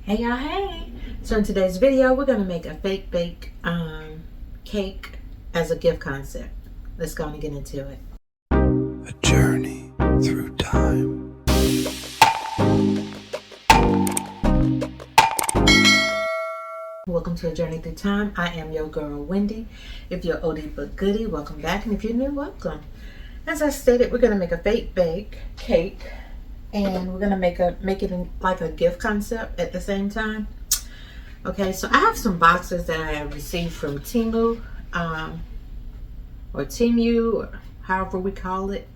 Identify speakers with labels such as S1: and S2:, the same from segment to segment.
S1: Hey y'all, hey! So in today's video, we're going to make a fake bake cake as a gift concept. Let's go and get into it.
S2: A journey through time.
S1: Welcome to A Journey Through Time. I am your girl, Wendy. If you're oldie but goodie, welcome back. And if you're new, welcome. As I stated, we're going to make a fake bake cake. And we're going to make it in, like a gift concept at the same time. Okay, so I have some boxes that I have received from Temu, or Temu, or however we call it.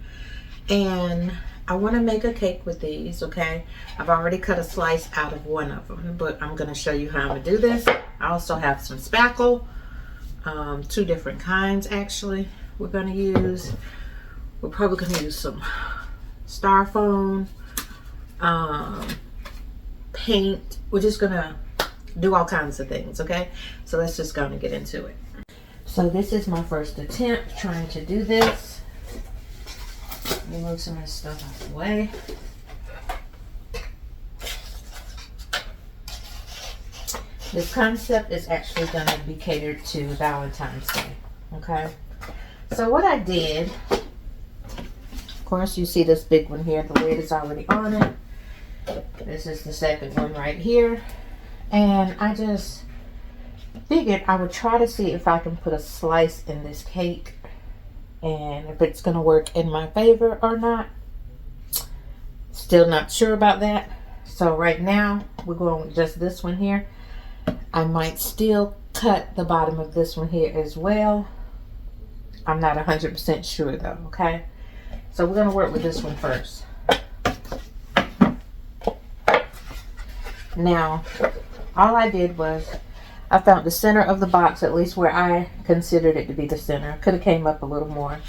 S1: And I want to make a cake with these, okay? I've already cut a slice out of one of them, but I'm going to show you how I'm going to do this. I also have some spackle, two different kinds actually we're going to use. We're probably going to use some styrofoam, paint. We're just going to do all kinds of things, okay? So let's just go and get into it. So this is my first attempt trying to do this. Let me move some of this stuff out of the way. This concept is actually going to be catered to Valentine's Day, okay? So what I did, of course you see this big one here, the lid is already on it. This is the second one right here. And I just figured I would try to see if I can put a slice in this cake and if it's going to work in my favor or not. Still not sure about that. So right now we're going with just this one here. I might still cut the bottom of this one here as well. I'm not 100% sure though, okay? So we're going to work with this one first. Now, all I did was I found the center of the box, at least where I considered it to be the center. Could have came up a little more.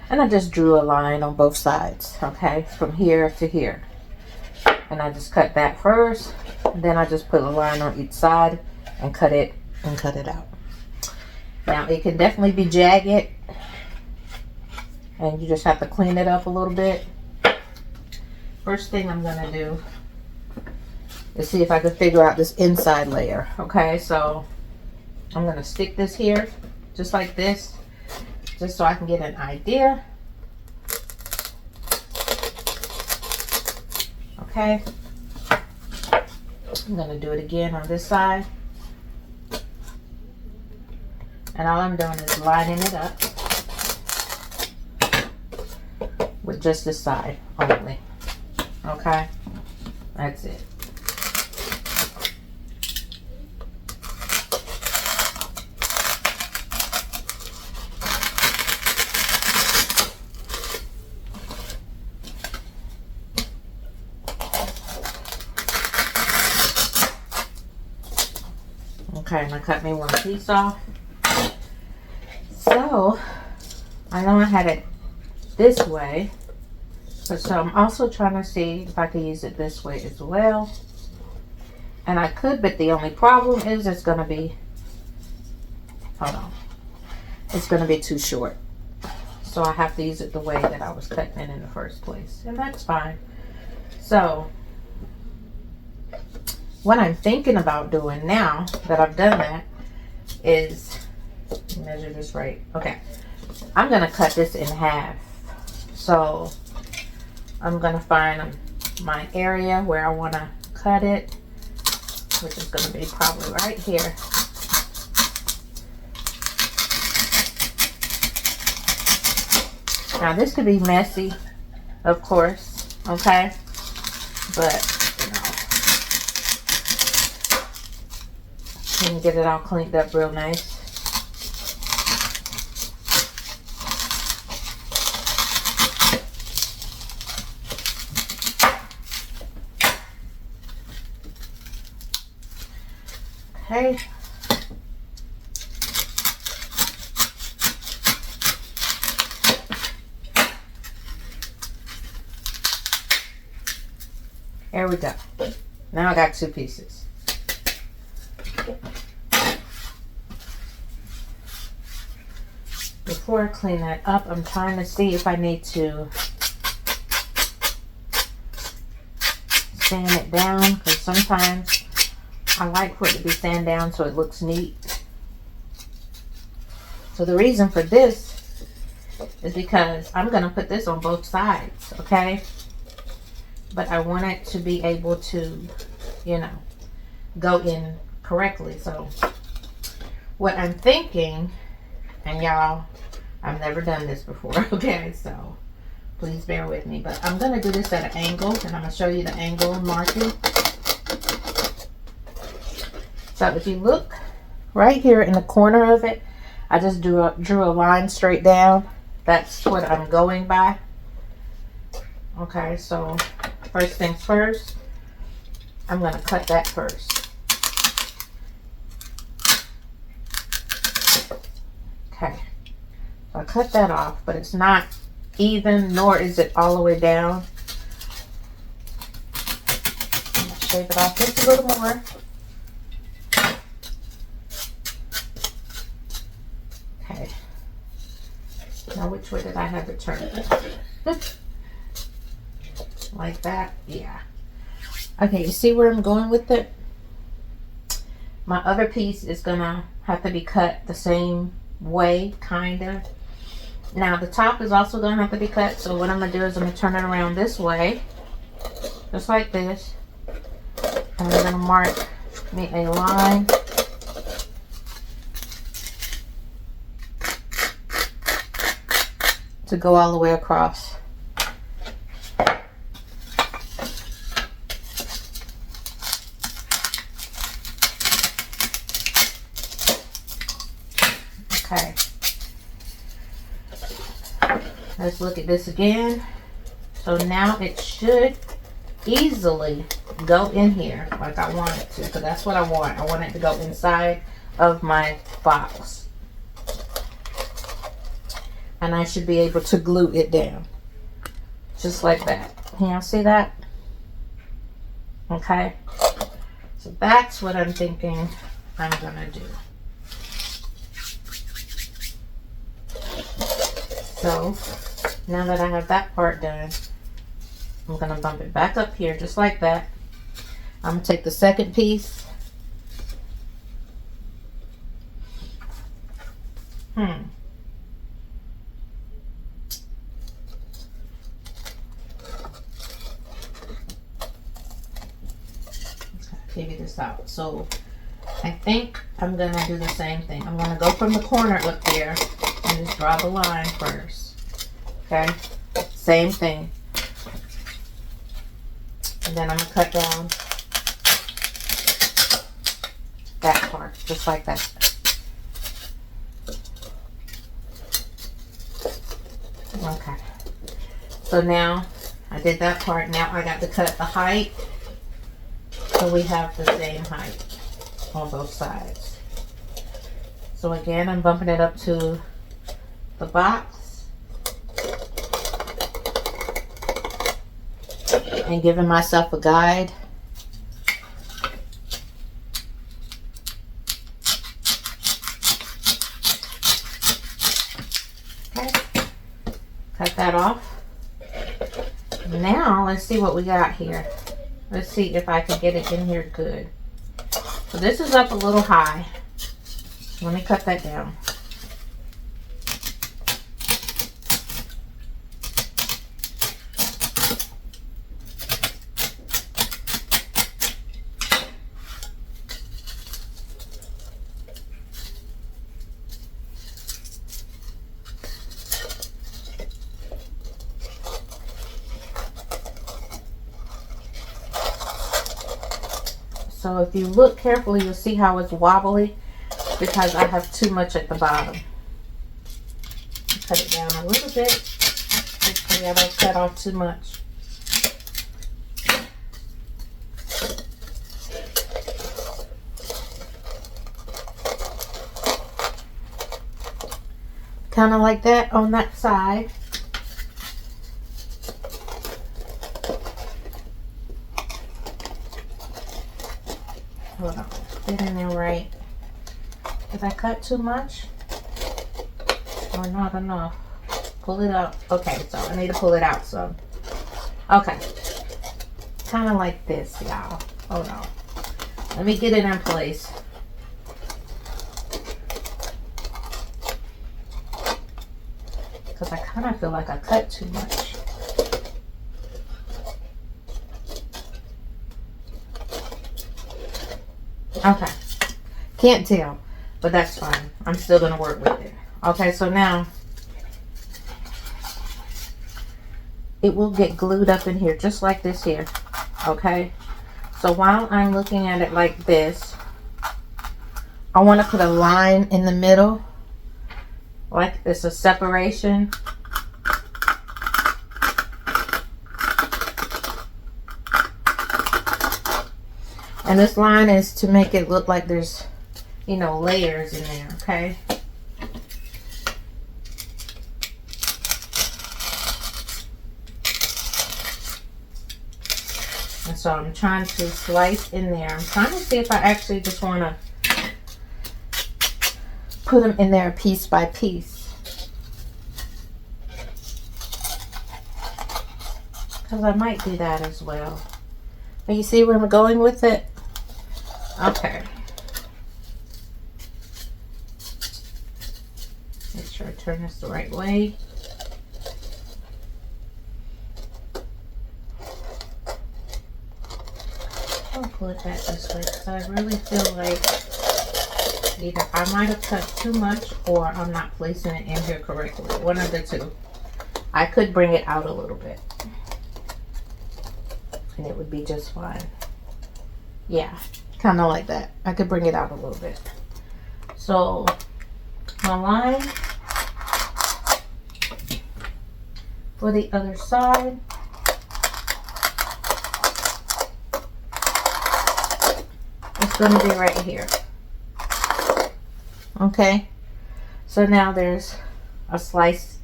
S1: And I just drew a line on both sides, okay, from here to here. And I just cut that first. Then I just put a line on each side and cut it out. Now, it can definitely be jagged. And you just have to clean it up a little bit. First thing I'm going to do is see if I can figure out this inside layer. Okay, so I'm going to stick this here just like this, just so I can get an idea. Okay, I'm going to do it again on this side. And all I'm doing is lining it up with just this side only. Okay, that's it. Okay, and I cut me one piece off. So, I know I had it this way, but so I'm also trying to see if I can use it this way as well. And I could, but the only problem is it's going to be, hold on, it's going to be too short. So I have to use it the way that I was cutting it in the first place. And that's fine. So, what I'm thinking about doing now that I've done that is, measure this right. Okay, I'm going to cut this in half. So I'm going to find my area where I want to cut it, which is going to be probably right here. Now this could be messy, of course, okay, but you can get it all cleaned up real nice. Okay. There we go. Now I got two pieces. Before I clean that up, I'm trying to see if I need to sand it down, because sometimes I like for it to be sand down so it looks neat. So the reason for this is because I'm going to put this on both sides, okay? But I want it to be able to, you know, go in correctly. So what I'm thinking, and y'all, I've never done this before, okay? So please bear with me. But I'm going to do this at an angle, and I'm going to show you the angle marking. So if you look right here in the corner of it, I just drew a line straight down. That's what I'm going by. Okay, so first things first, I'm going to cut that first. Okay, so I cut that off, but it's not even, nor is it all the way down. I'm going to shave it off just a little more. Okay, now which way did I have it turned? Like that, yeah. Okay, you see where I'm going with it? My other piece is gonna have to be cut the same way, kinda. Now the top is also gonna have to be cut, so what I'm gonna do is I'm gonna turn it around this way, just like this, and I'm gonna mark me a line to go all the way across. Okay, let's look at this again. So now it should easily go in here like I want it to, because that's what I want. I want it to go inside of my box. And I should be able to glue it down. Just like that. Can y'all see that? Okay. So that's what I'm thinking I'm gonna do. So now that I have that part done, I'm gonna bump it back up here just like that. I'm gonna take the second piece. Figure this out. So I think I'm gonna do the same thing. I'm gonna go from the corner up here and just draw the line first. Okay, same thing. And then I'm gonna cut down that part just like that. Okay, so now I did that part. Now I got to cut the height so we have the same height on both sides. So again, I'm bumping it up to the box and giving myself a guide. Okay, cut that off. Now let's see what we got here. Let's see if I can get it in here good. So this is up a little high. Let me cut that down. So if you look carefully, you'll see how it's wobbly because I have too much at the bottom. Cut it down a little bit. Hopefully I don't cut off too much. Kind of like that on that side. Hold on, get in there right. Did I cut too much? Or not enough? Pull it up. Okay, so I need to pull it out some. Okay. Kind of like this, y'all. Hold on. Let me get it in place. Because I kind of feel like I cut too much. Okay. Can't tell, but that's fine. I'm still going to work with it. Okay, so now it will get glued up in here just like this here. Okay. So while I'm looking at it like this, I want to put a line in the middle, like it's a separation. And this line is to make it look like there's, you know, layers in there, okay? And so I'm trying to slice in there. I'm trying to see if I actually just want to put them in there piece by piece. Because I might do that as well. But you see where I'm going with it? Okay. Make sure I turn this the right way. I'll pull it back this way because I really feel like either I might have cut too much or I'm not placing it in here correctly. One of the two. I could bring it out a little bit. And it would be just fine. Yeah, kind of like that. I could bring it out a little bit. So, my line for the other side. It's going to be right here. Okay. So now there's a slice.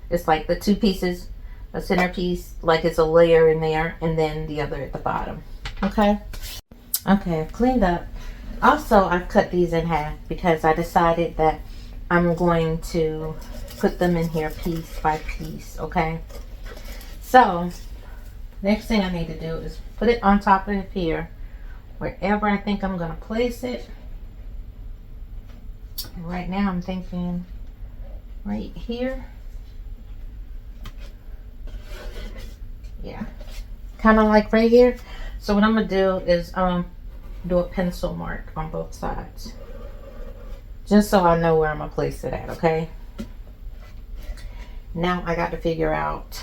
S1: It's like the two pieces, a centerpiece, like it's a layer in there, and then the other at the bottom. Okay. Okay, I've cleaned up. Also, I've cut these in half because I decided that I'm going to put them in here piece by piece, okay? So, next thing I need to do is put it on top of here, wherever I think I'm going to place it. And right now I'm thinking right here. Yeah, kind of like right here. So what I'm going to do is do a pencil mark on both sides. Just so I know where I'm going to place it at, okay? Now I got to figure out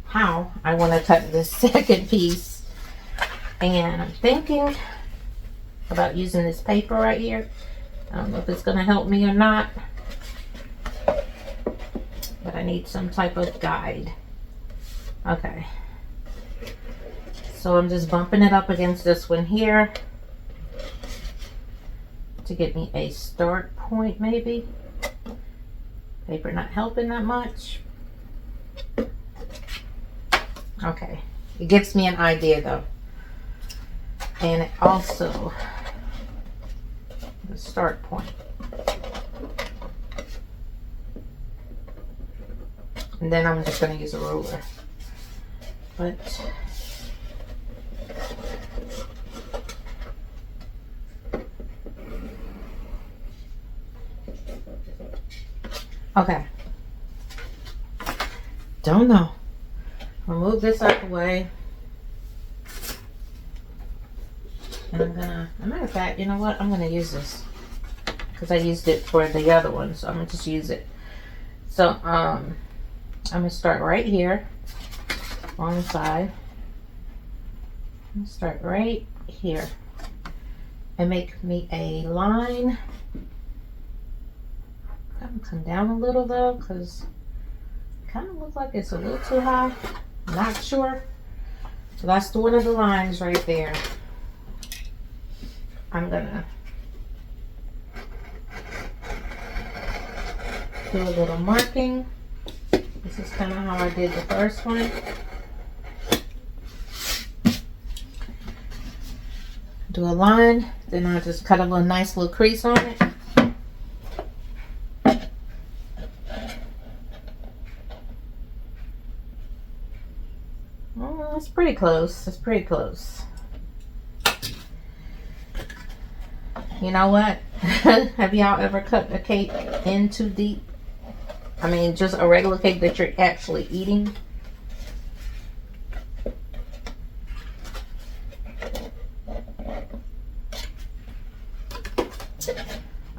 S1: how I want to cut this second piece. And I'm thinking about using this paper right here. I don't know if it's going to help me or not. But I need some type of guide. Okay. So I'm just bumping it up against this one here to get me a start point maybe. Paper not helping that much. Okay. It gives me an idea though. And it also the start point. And then I'm just going to use a ruler. But okay. Don't know. I'll move this out the way. And I'm gonna, as a matter of fact, you know what? I'm gonna use this. Because I used it for the other one, so I'm gonna just use it. So, I'm gonna start right here. On the side. I'm gonna start right here. And make me a line. I'm gonna come down a little though, because it kind of looks like it's a little too high. Not sure. So that's one of the lines right there. I'm gonna do a little marking. This is kind of how I did the first one. Do a line, then I just cut a little nice little crease on it. Oh, it's pretty close. It's pretty close. You know what? Have y'all ever cut a cake in too deep? I mean, just a regular cake that you're actually eating.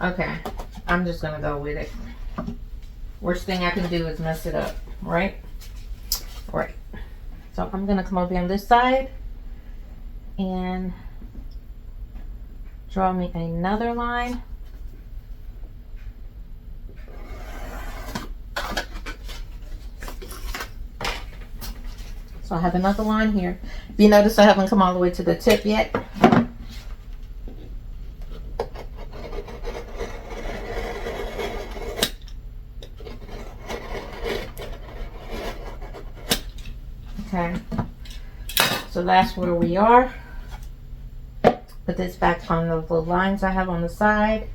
S1: Okay, I'm just gonna go with it. Worst thing I can do is mess it up, right? Right. So I'm gonna come over on this side and draw me another line. So I have another line here. If you notice, I haven't come all the way to the tip yet. Okay, so that's where we are. Put this back on the little lines I have on the side.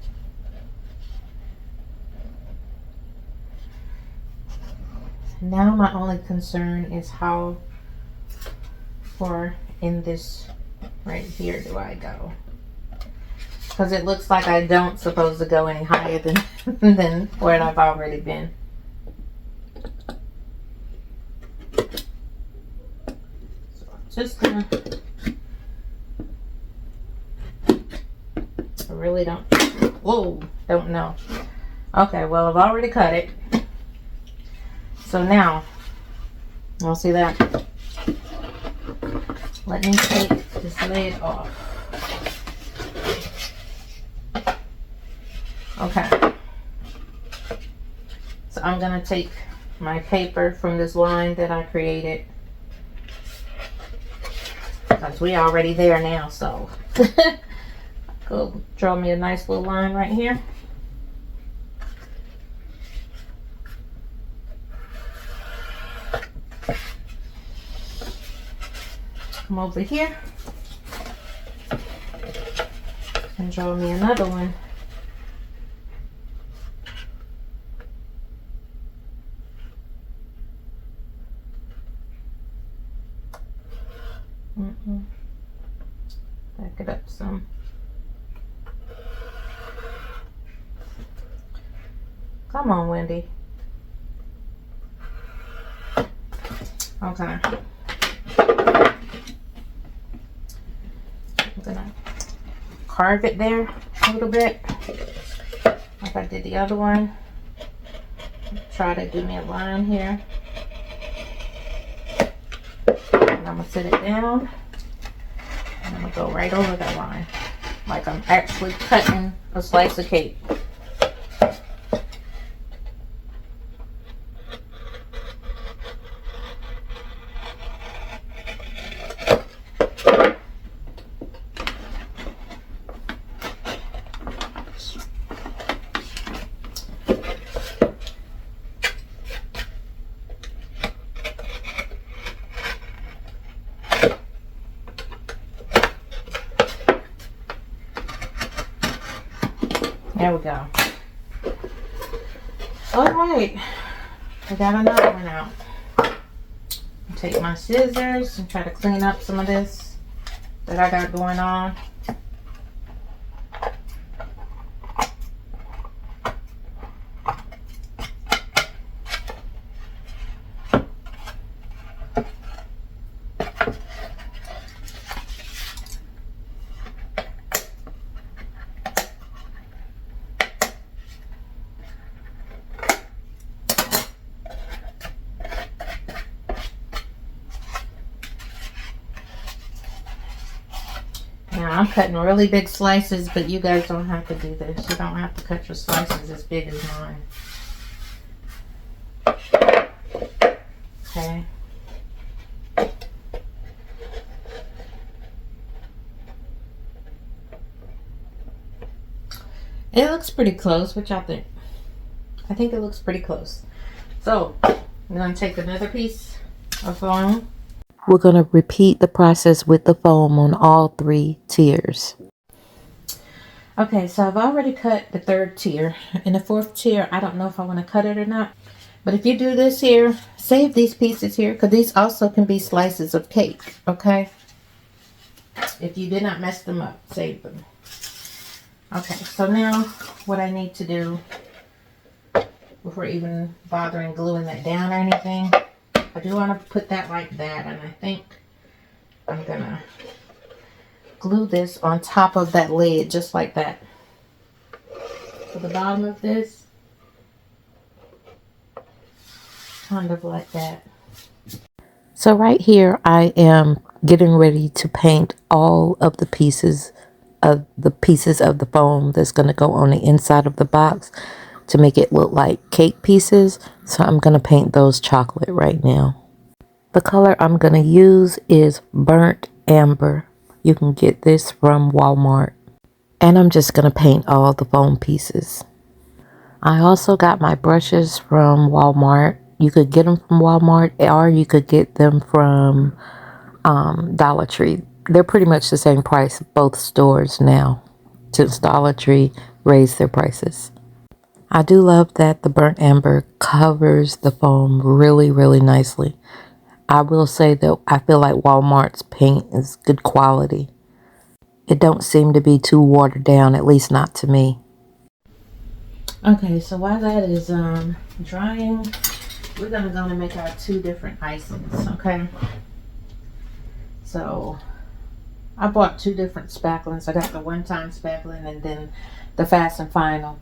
S1: Now my only concern is how far in this right here do I go? Because it looks like I don't supposed to go any higher than than where I've already been. So I'm just gonna, I really don't, whoa, don't know. Okay, well, I've already cut it. So now, y'all see that? Let me take this lid off. Okay. So I'm gonna take my paper from this line that I created. Because we already there now, so. Go draw me a nice little line right here. Come over here and draw me another one. Back it up some. Come on, Wendy. Okay. I'm gonna carve it there a little bit, like I did the other one. Try to do me a line here. And I'm gonna sit it down. And I'm gonna go right over that line, like I'm actually cutting a slice of cake. There we go. All right, I got another one out. Take my scissors and try to clean up some of this that I got going on. Now I'm cutting really big slices, but you guys don't have to do this. You don't have to cut your slices as big as mine. Okay. It looks pretty close. What y'all think? I think it looks pretty close. So I'm going to take another piece of foam.
S3: We're going to repeat the process with the foam on all 3 tiers.
S1: Okay, so I've already cut the 3rd tier. In the 4th tier, I don't know if I want to cut it or not. But if you do this here, save these pieces here, because these also can be slices of cake, okay? If you did not mess them up, save them. Okay, so now what I need to do before even bothering gluing that down or anything, I do want to put that like that, and I think I'm gonna glue this on top of that lid just like that. So the bottom of this, kind of like that.
S3: So right here, I am getting ready to paint all of the pieces of the foam that's going to go on the inside of the box to make it look like cake pieces. So I'm going to paint those chocolate right now. The color I'm going to use is burnt amber. You can get this from Walmart. And I'm just going to paint all the foam pieces. I also got my brushes from Walmart. You could get them from Walmart, or you could get them from Dollar Tree. They're pretty much the same price at both stores now, since Dollar Tree raised their prices. I do love that the burnt amber covers the foam really, really nicely. I will say that I feel like Walmart's paint is good quality. It don't seem to be too watered down, at least not to me.
S1: Okay, so while that is drying, we're gonna make our 2 different icings. Okay, so I bought 2 different spacklings. I got the one-time spackling and then the fast and final.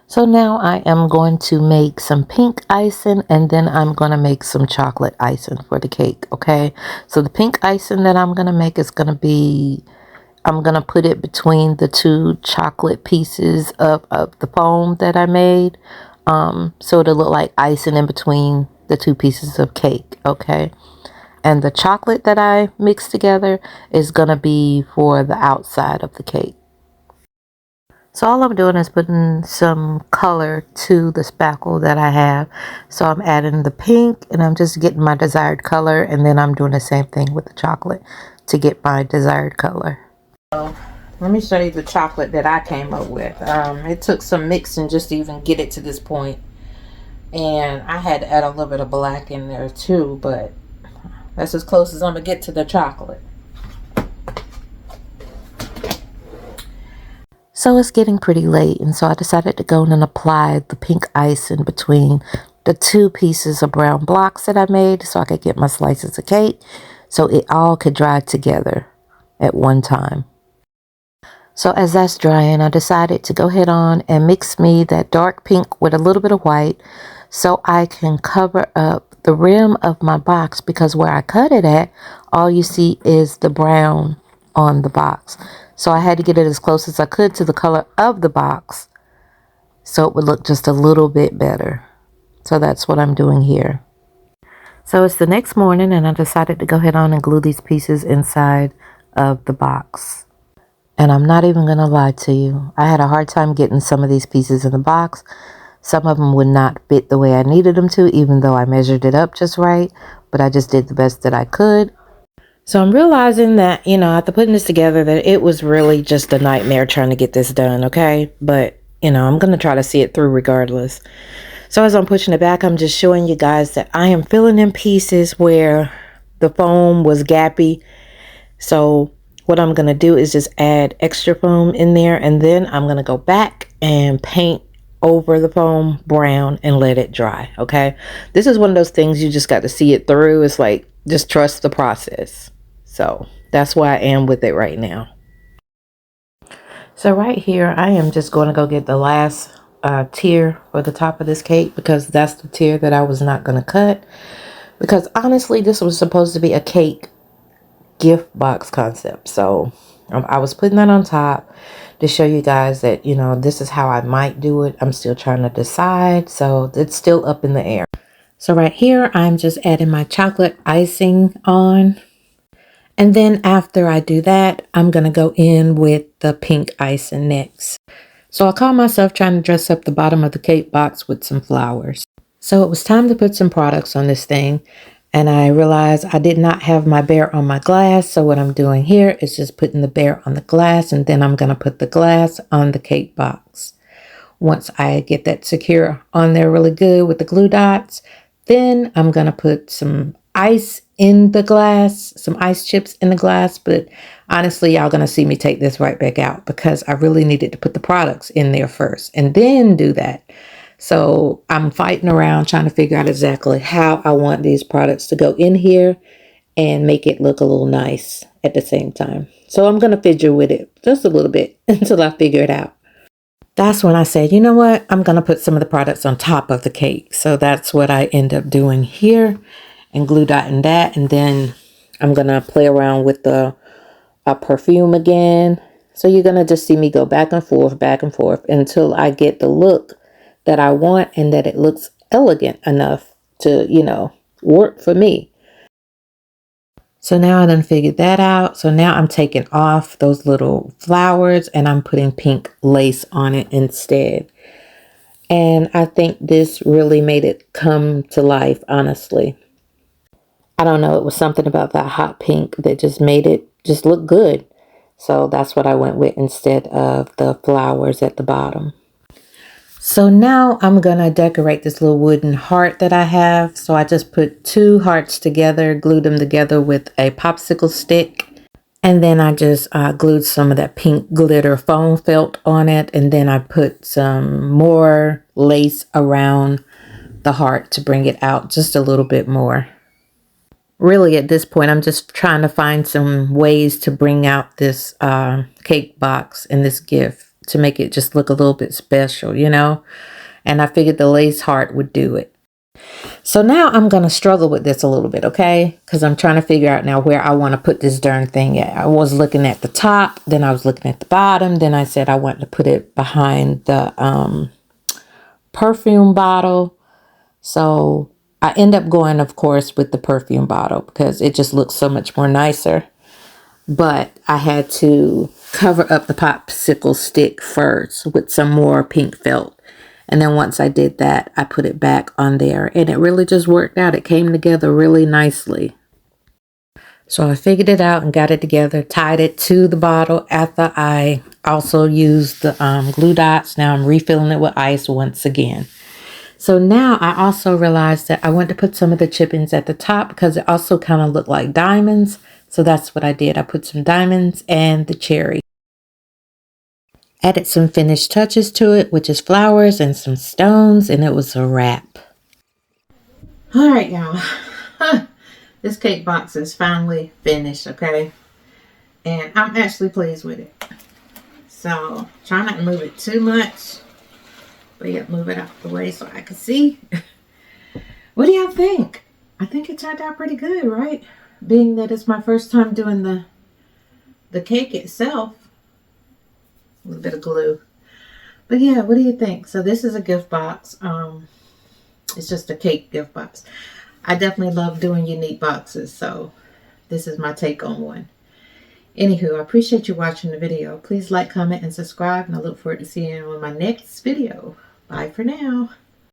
S3: So now I am going to make some pink icing, and then I'm going to make some chocolate icing for the cake, okay? So the pink icing that I'm going to make is going to be, I'm going to put it between the 2 chocolate pieces of the foam that I made. So it'll look like icing in between the 2 pieces of cake, okay? And the chocolate that I mixed together is going to be for the outside of the cake. So all I'm doing is putting some color to the spackle that I have. So I'm adding the pink, and I'm just getting my desired color, and then I'm doing the same thing with the chocolate to get my desired color.
S1: So let me show you the chocolate that I came up with. It took some mixing just to even get it to this point. And I had to add a little bit of black in there too, but that's as close as I'm gonna get to the chocolate.
S3: So it's getting pretty late, and so I decided to go and apply the pink icing between the 2 pieces of brown blocks that I made so I could get my slices of cake so it all could dry together at one time. So as that's drying, I decided to go ahead on and mix me that dark pink with a little bit of white so I can cover up the rim of my box, because where I cut it at, all you see is the brown on the box. So I had to get it as close as I could to the color of the box so it would look just a little bit better. So that's what I'm doing here. So it's the next morning, and I decided to go ahead on and glue these pieces inside of the box. And I'm not even going to lie to you. I had a hard time getting some of these pieces in the box. Some of them would not fit the way I needed them to, even though I measured it up just right. But I just did the best that I could. So I'm realizing that, after putting this together, that it was really just a nightmare trying to get this done, okay? But, I'm going to try to see it through regardless. So as I'm pushing it back, I'm just showing you guys that I am filling in pieces where the foam was gappy. So what I'm going to do is just add extra foam in there, and then I'm going to go back and paint over the foam brown and let it dry, okay? This is one of those things you just got to see it through. It's like, just trust the process. So that's where I am with it right now. So right here, I am just going to go get the last tier for the top of this cake, because that's the tier that I was not going to cut. Because honestly, this was supposed to be a cake gift box concept. So I was putting that on top to show you guys that, this is how I might do it. I'm still trying to decide. So it's still up in the air. So right here, I'm just adding my chocolate icing on. And then after I do that, I'm going to go in with the pink icing next. So I caught myself trying to dress up the bottom of the cake box with some flowers. So it was time to put some products on this thing. And I realized I did not have my bear on my glass. So what I'm doing here is just putting the bear on the glass. And then I'm going to put the glass on the cake box. Once I get that secure on there really good with the glue dots, then I'm going to put some ice in the glass, some ice chips in the glass, but honestly, y'all gonna see me take this right back out because I really needed to put the products in there first and then do that. So I'm fighting around trying to figure out exactly how I want these products to go in here and make it look a little nice at the same time. So I'm gonna fidget with it just a little bit until I figure it out. That's when I said, you know what, I'm gonna put some of the products on top of the cake. So that's what I end up doing here and glue dotting that, and then I'm gonna play around with the perfume again. So you're gonna just see me go back and forth until I get the look that I want and that it looks elegant enough to, you know, work for me. So now I done figured that out. So now I'm taking off those little flowers and I'm putting pink lace on it instead. And I think this really made it come to life, honestly. I don't know, it was something about that hot pink that just made it just look good. So that's what I went with instead of the flowers at the bottom. So now I'm going to decorate this little wooden heart that I have. So I just put 2 hearts together, glued them together with a popsicle stick. And then I just glued some of that pink glitter foam felt on it. And then I put some more lace around the heart to bring it out just a little bit more. Really, at this point, I'm just trying to find some ways to bring out this cake box and this gift to make it just look a little bit special, you know? And I figured the lace heart would do it. So now I'm going to struggle with this a little bit, okay? Because I'm trying to figure out now where I want to put this darn thing at. I was looking at the top, then I was looking at the bottom, then I said I wanted to put it behind the perfume bottle. So I end up going, of course, with the perfume bottle because it just looks so much more nicer. But I had to cover up the popsicle stick first with some more pink felt. And then once I did that, I put it back on there. And it really just worked out. It came together really nicely. So I figured it out and got it together, tied it to the bottle after I also used the glue dots. Now I'm refilling it with ice once again. So now I also realized that I want to put some of the chippings at the top because it also kind of looked like diamonds. So that's what I did. I put some diamonds and the cherry. Added some finished touches to it, which is flowers and some stones, and it was a wrap.
S1: All right, y'all. This cake box is finally finished, okay? And I'm actually pleased with it. So try not to move it too much. But yeah, move it out the way so I can see. What do y'all think? I think it turned out pretty good, right? Being that it's my first time doing the cake itself. A little bit of glue. But yeah, what do you think? So this is a gift box. It's just a cake gift box. I definitely love doing unique boxes. So this is my take on one. Anywho, I appreciate you watching the video. Please like, comment, and subscribe. And I look forward to seeing you on my next video. Bye for now.